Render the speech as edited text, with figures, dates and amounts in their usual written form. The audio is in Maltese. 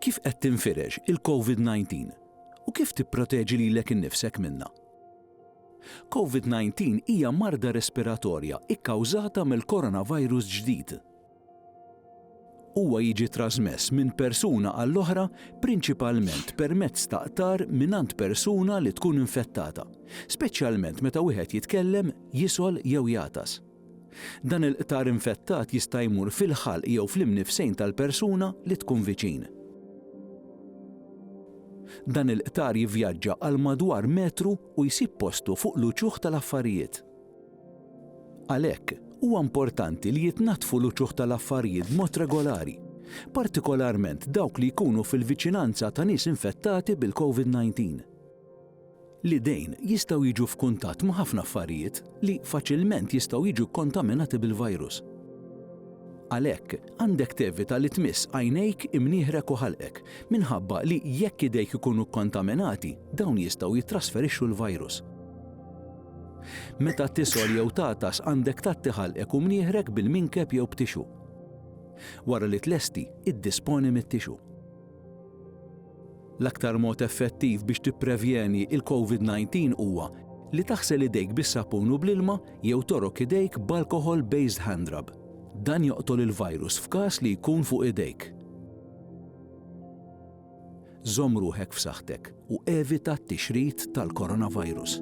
Kif qed tinfirex il-COVID-19 u kif tipproteġi lilek innifsek minnha? COVID-19 hija marda respiratorja ikkawżata mill-coronavirus ġdid. Huwa jiġi trasmess minn persuna għall-oħra prinċipalment permezz ta' qtar mingħand persuna li tkun infettata, speċjalment meta wieħed jitkellem, jisol jew jatas. Dan il-qtar infettat jista' jmur fil-ħalq jew fl-imnifsejn tal-persuna li tkun viċin. Dan il-qtar jivvjaġġa għal madwar metru u jsib postu fuq l-uċuħ tal-affarijiet. Għalhekk, huwa importanti li jitnattfu l-uċuħ tal-affarijiet b'mod regolari, partikolarment dawk li jkunu fil-viċinanza ta' nies infettati bil-COVID-19. L-idejn jistgħu jiġu f'kuntatt ma' ħafna affarijiet li faċilment jistgħu jiġu kontaminati bil-virus. Għalhekk għandek tevita li tmiss għajnejk, imnieħrek u ħalqek minħabba li jekk idejk ikunu kontaminati dawn jistgħu jittrasferixxu l-virus. Meta tisol jew tatas għandek tatti ħalqek u mnieħrek bil-minkeb jew b'tixu. Wara li tlesti, iddisponi mit-tixu. L-aktar mod effettiv biex tipprevjeni il-COVID-19 huwa li taħsel idejk bis-sapun u bl-ilma jew torok idejk b'alcohol-based hand rub. Dan joqtol il-virus f'każ li jkun fuq idejk. Żomm ruħek f'saħħtek u evita t-tixrid tal-coronavirus.